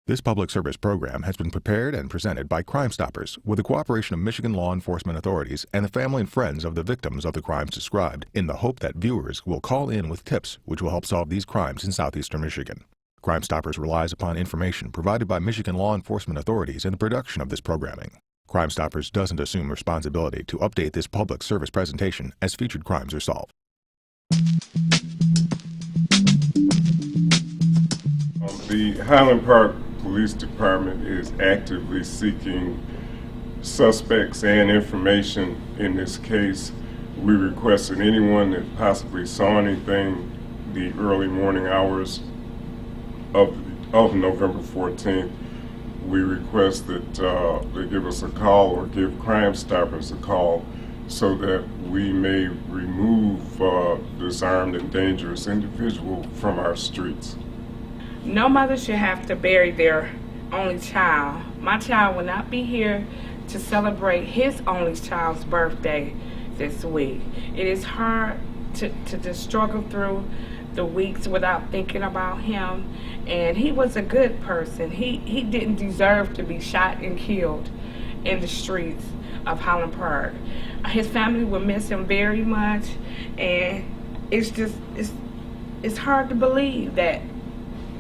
This public service program has been prepared and presented by Crime Stoppers with the cooperation of Michigan law enforcement authorities and the family and friends of the victims of the crimes described, in the hope that viewers will call in with tips which will help solve these crimes in southeastern Michigan. Crime Stoppers relies upon information provided by Michigan law enforcement authorities in the production of this programming. Crime Stoppers doesn't assume responsibility to update this public service presentation as featured crimes are solved. The Highland Park Police Department is actively seeking suspects and information in this case. We request that anyone that possibly saw anything the early morning hours of November 14th, we request that they give us a call or give Crime Stoppers a call so that we may remove this armed and dangerous individual from our streets. No mother should have to bury their only child. My child will not be here to celebrate his only child's birthday this week. It is hard to just struggle through the weeks without thinking about him. And he was a good person. He didn't deserve to be shot and killed in the streets of Highland Park. His family will miss him very much, and it's hard to believe that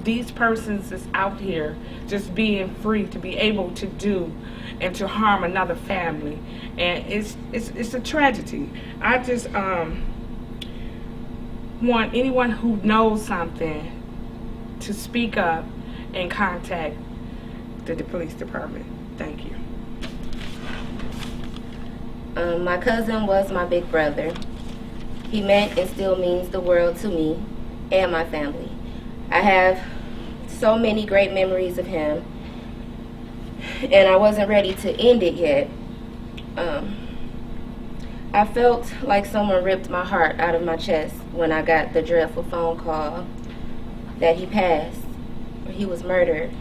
these persons is out here just being free to be able to do and to harm another family, and it's a tragedy. I just want anyone who knows something to speak up and contact the police department. Thank you. My cousin was my big brother. He meant and still means the world to me and my family. I have so many great memories of him, and I wasn't ready to end it yet. I felt like someone ripped my heart out of my chest when I got the dreadful phone call that he passed, or he was murdered.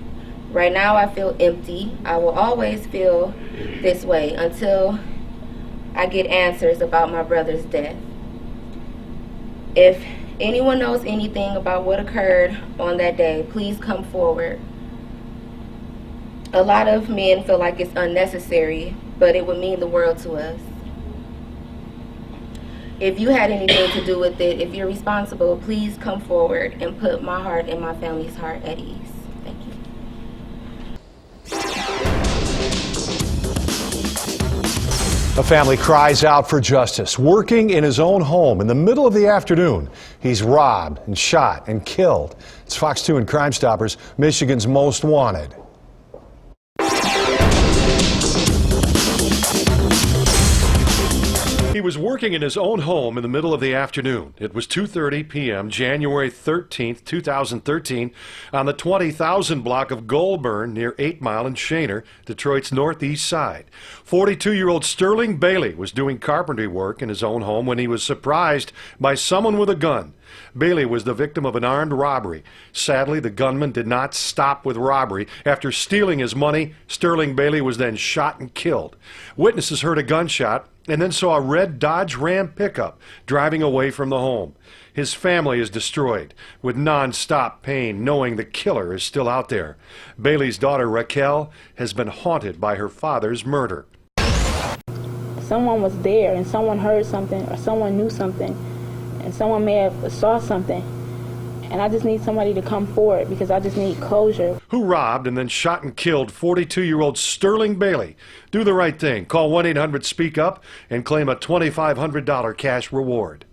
Right now I feel empty. I will always feel this way until I get answers about my brother's death. If anyone knows anything about what occurred on that day, please come forward. A lot of men feel like it's unnecessary, but it would mean the world to us. If you had anything to do with it, if you're responsible, please come forward and put my heart and my family's heart at ease. Thank you. A family cries out for justice. Working in his own home in the middle of the afternoon, he's robbed and shot and killed. It's Fox 2 and Crime Stoppers, Michigan's most wanted. He was working in his own home in the middle of the afternoon. It was 2:30 p.m., January 13th, 2013, on the 20,000 block of Goulburn near 8 Mile and Shaner, Detroit's northeast side. 42-year-old Sterling Bailey was doing carpentry work in his own home when he was surprised by someone with a gun. Bailey was the victim of an armed robbery. Sadly, the gunman did not stop with robbery. After stealing his money, Sterling Bailey was then shot and killed. Witnesses heard a gunshot and then saw a red Dodge Ram pickup driving away from the home. His family is destroyed with non-stop pain knowing the killer is still out there. Bailey's daughter Raquel has been haunted by her father's murder. Someone was there and someone heard something or someone knew something and someone may have saw something, and I just need somebody to come forward because I just need closure. Who robbed and then shot and killed 42-year-old Sterling Bailey? Do the right thing. Call 1-800-SPEAK-UP and claim a $2,500 cash reward.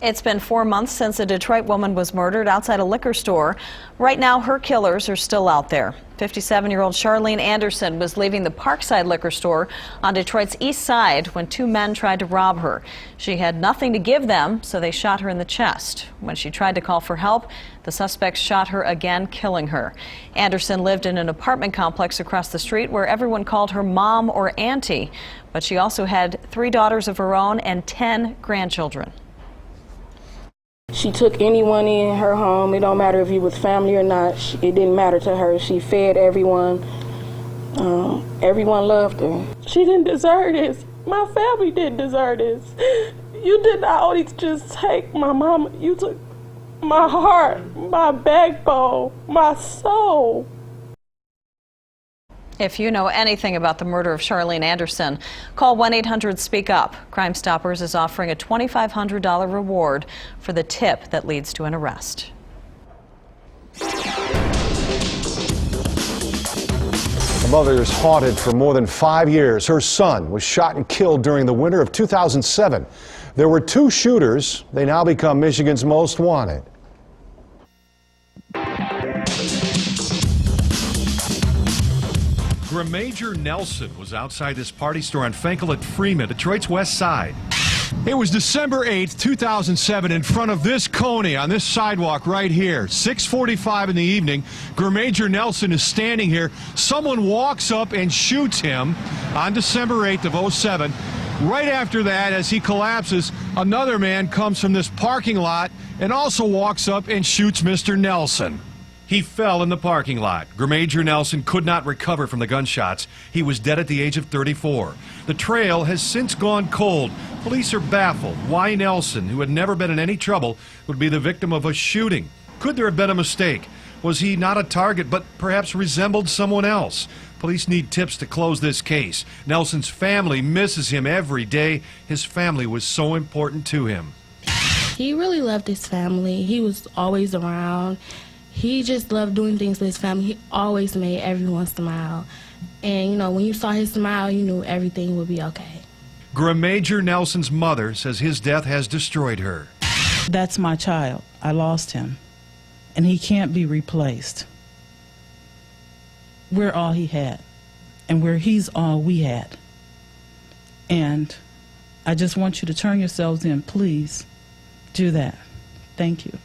It's been 4 months since a Detroit woman was murdered outside a liquor store. Right now, her killers are still out there. 57-year-old Charlene Anderson was leaving the Parkside liquor store on Detroit's east side when two men tried to rob her. She had nothing to give them, so they shot her in the chest. When she tried to call for help, the suspects shot her again, killing her. Anderson lived in an apartment complex across the street where everyone called her mom or auntie, but she also had 3 daughters of her own and 10 grandchildren. She took anyone in her home. It don't matter if he was family or not. It didn't matter to her. She fed everyone. Everyone loved her. She didn't deserve this. My family didn't deserve this. You did not only just take my mama, you took my heart, my backbone, my soul. If you know anything about the murder of Charlene Anderson, call 1-800-SPEAK-UP. Crime Stoppers is offering a $2,500 reward for the tip that leads to an arrest. A mother is haunted for more than 5 years. Her son was shot and killed during the winter of 2007. There were 2 shooters. They now become Michigan's most wanted. Major Nelson was outside this party store on Fenkel at Freeman, Detroit's west side. It was December 8th, 2007, in front of this Coney on this sidewalk right here. 6:45 in the evening. Major Nelson is standing here. Someone walks up and shoots him on December 8th of 07. Right after that, as he collapses, another man comes from this parking lot and also walks up and shoots Mr. Nelson. He fell in the parking lot. Major Nelson could not recover from the gunshots. He was dead at the age of 34. The trail has since gone cold. Police are baffled why Nelson, who had never been in any trouble, would be the victim of a shooting. Could there have been a mistake? Was he not a target, but perhaps resembled someone else? Police need tips to close this case. Nelson's family misses him every day. His family was so important to him. He really loved his family. He was always around. He just loved doing things with his family. He always made everyone smile. And, you know, when you saw his smile, you knew everything would be okay. Major Nelson's mother says his death has destroyed her. That's my child. I lost him. And he can't be replaced. We're all he had. And he's all we had. And I just want you to turn yourselves in. Please do that. Thank you.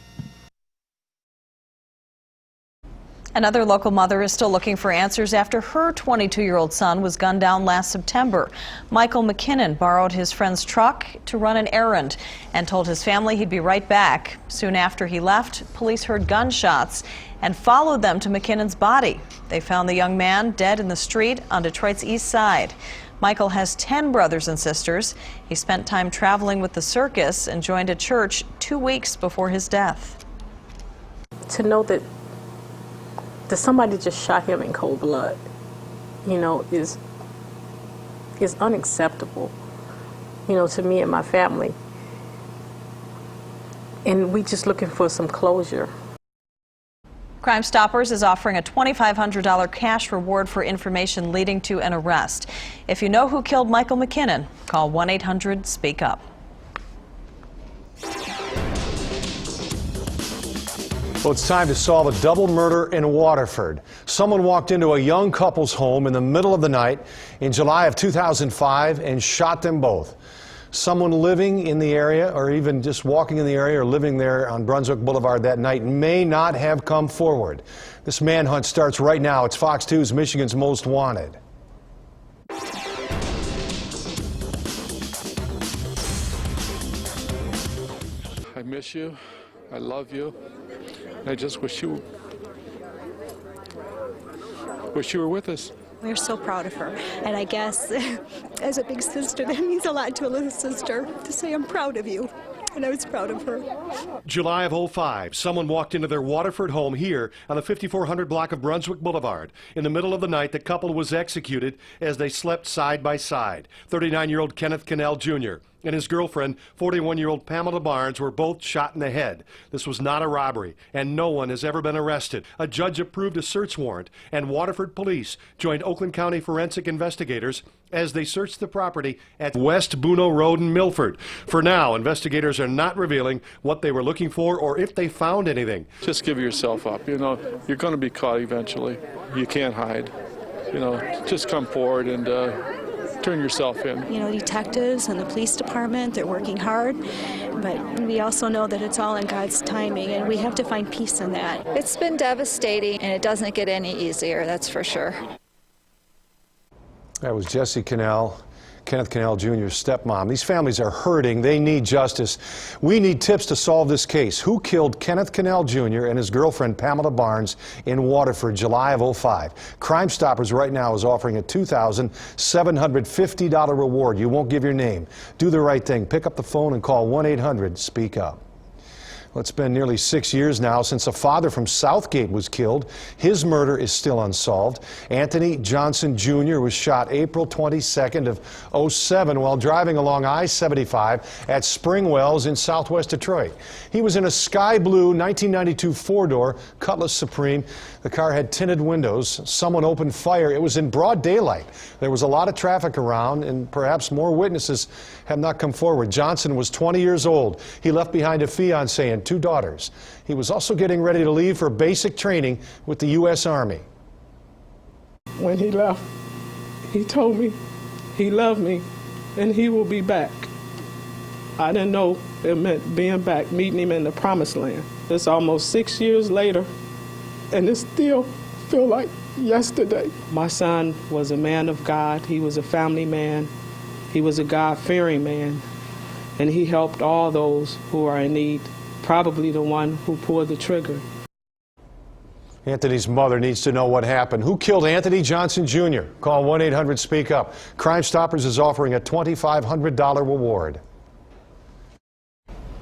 Another local mother is still looking for answers after her 22-year-old son was gunned down last September. Michael McKinnon borrowed his friend's truck to run an errand and told his family he'd be right back. Soon after he left, police heard gunshots and followed them to McKinnon's body. They found the young man dead in the street on Detroit's east side. Michael has 10 brothers and sisters. He spent time traveling with the circus and joined a church 2 weeks before his death. To know that somebody just shot him in cold blood, you know, is unacceptable, you know, to me and my family. And we just looking for some closure. Crime Stoppers is offering a $2,500 cash reward for information leading to an arrest. If you know who killed Michael McKinnon, call 1-800-SPEAK-UP. Well, it's time to solve a double murder in Waterford. Someone walked into a young couple's home in the middle of the night in July of 2005 and shot them both. Someone living in the area, or even just walking in the area or living there on Brunswick Boulevard that night, may not have come forward. This manhunt starts right now. It's Fox 2's Michigan's Most Wanted. I miss you. I love you. I just wish you were with us. We're so proud of her. And I guess as a big sister, that means a lot to a little sister to say I'm proud of you. And I was proud of her. July of 05, someone walked into their Waterford home here on the 5400 block of Brunswick Boulevard. In the middle of the night, the couple was executed as they slept side by side. 39-year-old Kenneth Cannell Jr. and his girlfriend, 41-year-old Pamela Barnes, were both shot in the head. This was not a robbery, and no one has ever been arrested. A judge approved a search warrant, and Waterford police joined Oakland County forensic investigators as they searched the property at West Buno Road in Milford. For now, investigators are not revealing what they were looking for or if they found anything. Just give yourself up. You know, you're going to be caught eventually. You can't hide. You know, just come forward and turn yourself in. You know, detectives and the police department, they're working hard, but we also know that it's all in God's timing, and we have to find peace in that. It's been devastating, and it doesn't get any easier, that's for sure. That was Jessie Cannell, Kenneth Cannell Jr.'s stepmom. These families are hurting. They need justice. We need tips to solve this case. Who killed Kenneth Cannell Jr. and his girlfriend Pamela Barnes in Waterford, July of 05? Crime Stoppers right now is offering a $2,750 reward. You won't give your name. Do the right thing. Pick up the phone and call 1-800-SPEAK-UP. Well, it's been nearly 6 years now since a father from Southgate was killed. His murder is still unsolved. Anthony Johnson Jr. was shot April 22nd of '07 while driving along I-75 at Spring Wells in southwest Detroit. He was in a sky blue 1992 four-door Cutlass Supreme. The car had tinted windows. Someone opened fire. It was in broad daylight. There was a lot of traffic around, and perhaps more witnesses have not come forward. Johnson was 20 years old. He left behind a fiancée and 2 daughters. He was also getting ready to leave for basic training with the U.S. Army. When he left, he told me he loved me and he will be back. I didn't know it meant being back, meeting him in the promised land. It's almost 6 years later, and it still feels like yesterday. My son was a man of God. He was a family man. He was a God-fearing man, and he helped all those who are in need, probably the one who pulled the trigger. Anthony's mother needs to know what happened. Who killed Anthony Johnson Jr.? Call 1-800-SPEAK-UP. Crime Stoppers is offering a $2,500 reward.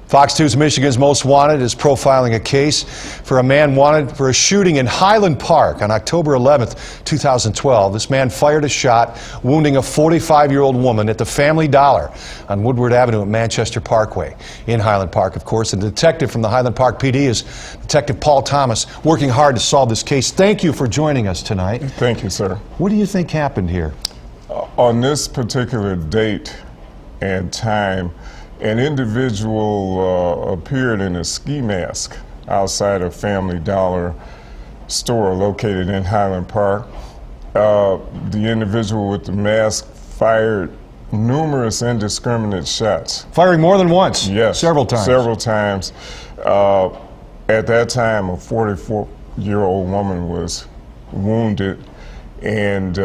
Fox 2's Michigan's Most Wanted is profiling a case for a man wanted for a shooting in Highland Park on October 11th, 2012. This man fired a shot, wounding a 45-year-old woman at the Family Dollar on Woodward Avenue at Manchester Parkway. In Highland Park, of course, the detective from the Highland Park PD is Detective Paul Thomas, working hard to solve this case. Thank you for joining us tonight. Thank you, sir. What do you think happened here? On this particular date and time, an individual appeared in a ski mask outside a Family Dollar store located in Highland Park. The individual with the mask fired numerous indiscriminate shots. Firing more than once? Yes. Several times? Several times. At that time, a 44-year-old woman was wounded and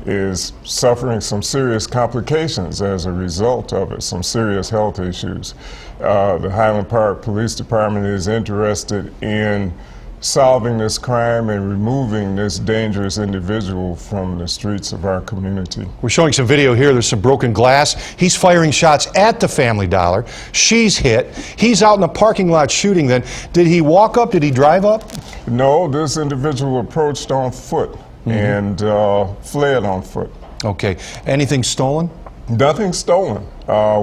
is suffering some serious complications as a result of it, some serious health issues. The Highland Park Police Department is interested in solving this crime and removing this dangerous individual from the streets of our community. We're showing some video here. There's some broken glass. He's firing shots at the Family Dollar. She's hit. He's out in the parking lot shooting then. Did he walk up? Did he drive up? No, this individual approached on foot. And fled on foot. Okay. Anything stolen? Nothing stolen.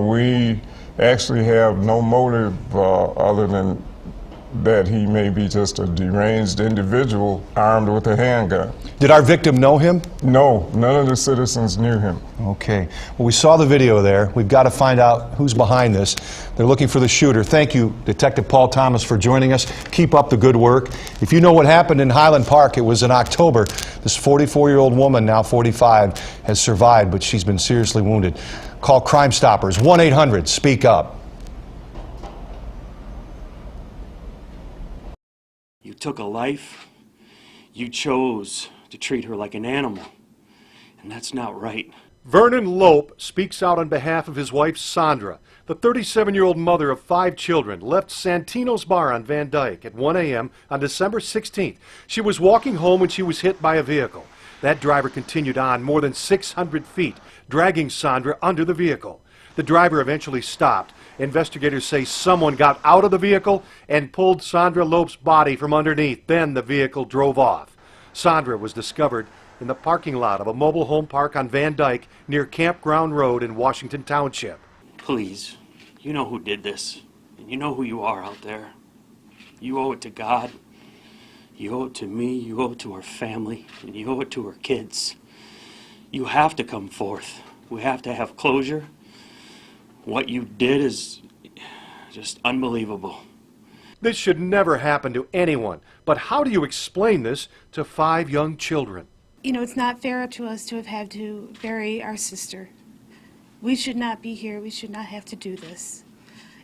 We actually have no motive other than that he may be just a deranged individual armed with a handgun. Did our victim know him? No, none of the citizens knew him. Okay. Well, we saw the video there. We've got to find out who's behind this. They're looking for the shooter. Thank you, Detective Paul Thomas, for joining us. Keep up the good work. If you know what happened in Highland Park, it was in October. This 44-year-old woman, now 45, has survived, but she's been seriously wounded. Call Crime Stoppers, 1-800-SPEAK-UP. You took a life. You chose to treat her like an animal, and that's not right. Vernon Lope speaks out on behalf of his wife, Sandra. The 37-year-old mother of 5 children left Santino's Bar on Van Dyke at 1 a.m. on December 16th. She was walking home when she was hit by a vehicle. That driver continued on more than 600 feet, dragging Sandra under the vehicle. The driver eventually stopped. Investigators say someone got out of the vehicle and pulled Sandra Lope's body from underneath. Then the vehicle drove off. Sandra was discovered in the parking lot of a mobile home park on Van Dyke near Campground Road in Washington Township. Please, you know who did this, and you know who you are out there. You owe it to God, you owe it to me, you owe it to our family, and you owe it to our kids. You have to come forth. We have to have closure. What you did is just unbelievable. This should never happen to anyone. But how do you explain this to 5 young children? You know, it's not fair to us to have had to bury our sister. We should not be here. We should not have to do this.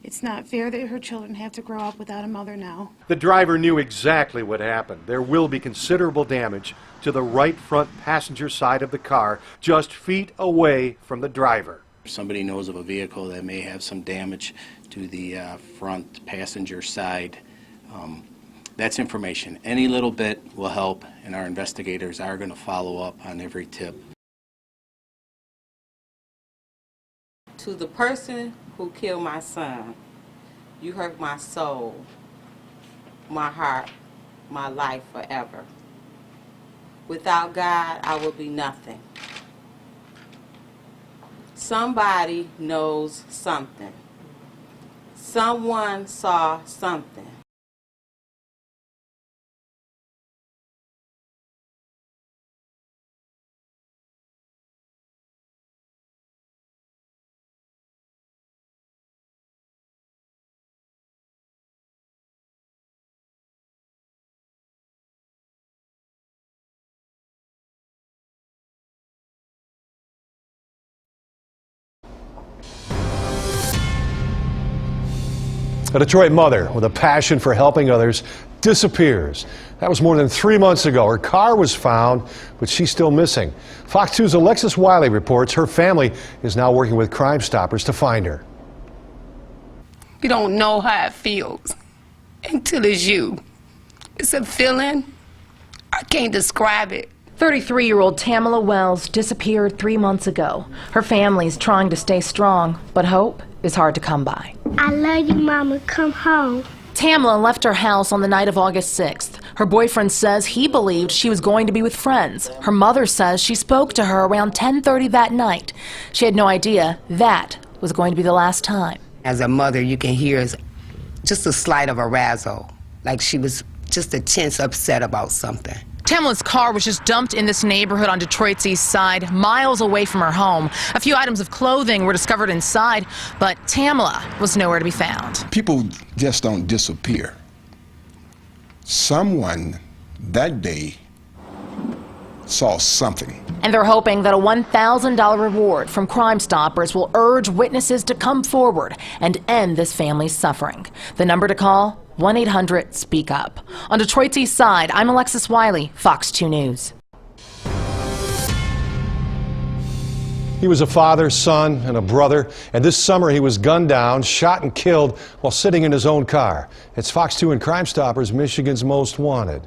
It's not fair that her children have to grow up without a mother now. The driver knew exactly what happened. There will be considerable damage to the right front passenger side of the car, just feet away from the driver. If somebody knows of a vehicle that may have some damage to the front passenger side, that's information. Any little bit will help, and our investigators are going to follow up on every tip. To the person who killed my son, You hurt my soul, my heart, my life forever. Without God, I will be nothing. Somebody knows something. Someone saw something. A Detroit mother with a passion for helping others disappears. That was more than 3 months ago. Her car was found, but she's still missing. Fox 2's Alexis Wiley reports her family is now working with Crime Stoppers to find her. You don't know how it feels until it's you. It's a feeling, I can't describe it. 33-year-old Tamala Wells disappeared 3 months ago. Her family's trying to stay strong, but hope is hard to come by. I love you, Mama. Come home. Tamala left her house on the night of August 6th. Her boyfriend says he believed she was going to be with friends. Her mother says she spoke to her around 10:30 that night. She had no idea that was going to be the last time. As a mother, you can hear just a slight of a razzle, like she was just a tense upset about something. Tamala's car was just dumped in this neighborhood on Detroit's east side, miles away from her home. A few items of clothing were discovered inside, but Tamala was nowhere to be found. People just don't disappear. Someone that day saw something. And they're hoping that a $1,000 reward from Crime Stoppers will urge witnesses to come forward and end this family's suffering. The number to call? 1-800-SPEAK-UP. On Detroit's east side, I'm Alexis Wiley, Fox 2 News. He was a father, son, and a brother, and this summer he was gunned down, shot and killed while sitting in his own car. It's Fox 2 and Crime Stoppers, Michigan's Most Wanted.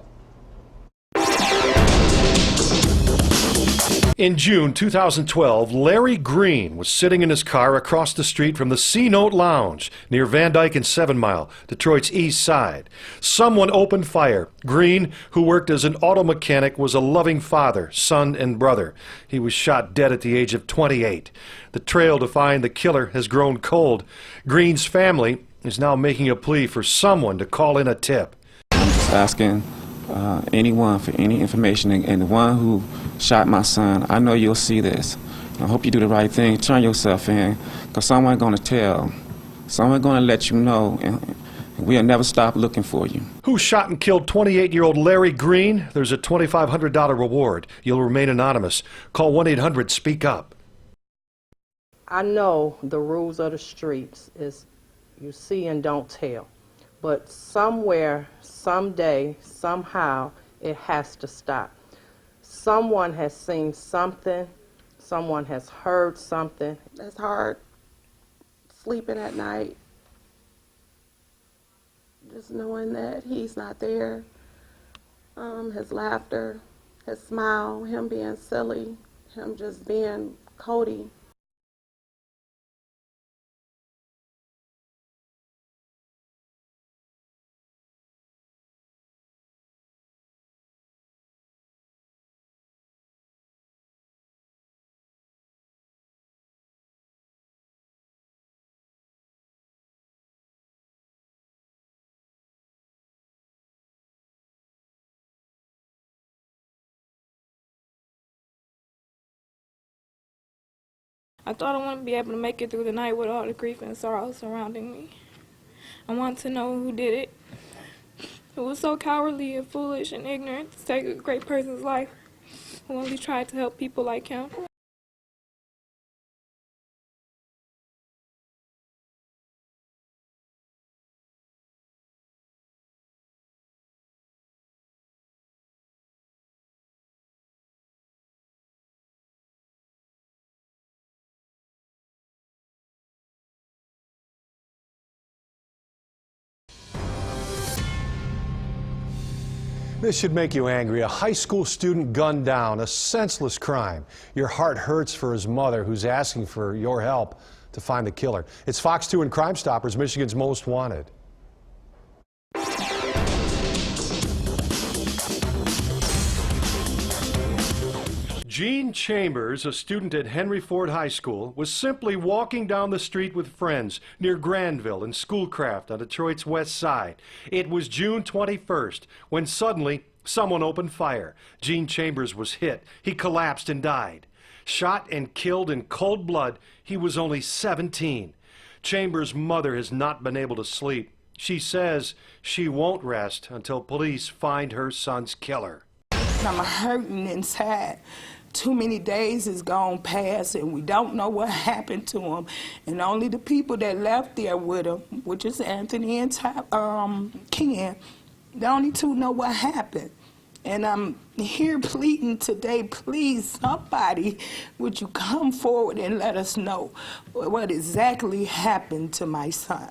In June 2012, Larry Green was sitting in his car across the street from the C-Note Lounge near Van Dyke and 7 Mile, Detroit's east side. Someone opened fire. Green, who worked as an auto mechanic, was a loving father, son, and brother. He was shot dead at the age of 28. The trail to find the killer has grown cold. Green's family is now making a plea for someone to call in a tip. I'm just asking anyone for any information, and the one who shot my son, I know you'll see this. I hope you do the right thing. Turn yourself in, because someone's going to tell. Someone's going to let you know, and we'll never stop looking for you. Who shot and killed 28-year-old Larry Green? There's a $2,500 reward. You'll remain anonymous. Call 1-800-SPEAK-UP. I know the rules of the streets is you see and don't tell. But somewhere, someday, somehow, it has to stop. Someone has seen something. Someone has heard something. It's hard sleeping at night, just knowing that he's not there. His laughter, his smile, him being silly, him just being Cody. I thought I wouldn't be able to make it through the night with all the grief and sorrow surrounding me. I want to know who did it. It was so cowardly and foolish and ignorant to take a great person's life who only tried to help people like him. This should make you angry. A high school student gunned down, a senseless crime. Your heart hurts for his mother who's asking for your help. to find the killer. It's Fox 2 and Crime Stoppers, Michigan's Most Wanted. Gene Chambers, a student at Henry Ford High School, was simply walking down the street with friends near Granville and Schoolcraft on Detroit's west side. It was June 21st when suddenly someone opened fire. Gene Chambers was hit. He collapsed and died. Shot and killed in cold blood, he was only 17. Chambers' mother has not been able to sleep. She says she won't rest until police find her son's killer. I'm hurting inside. Too many days has gone past and we don't know what happened to him. And only the people that left there with him, which is Anthony and Ken, the only two know what happened. And I'm here pleading today, please, somebody, would you come forward and let us know what exactly happened to my son?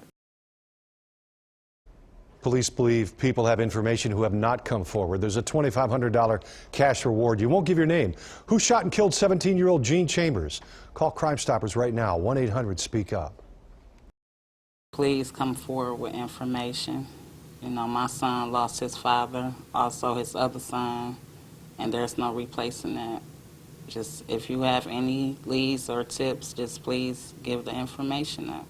Police believe people have information who have not come forward. There's a $2,500 cash reward. You won't give your name. Who shot and killed 17-year-old Gene Chambers? Call Crime Stoppers right now, 1-800-SPEAK-UP. Please come forward with information. You know, my son lost his father, also his other son, and there's no replacing that. Just if you have any leads or tips, just please give the information up.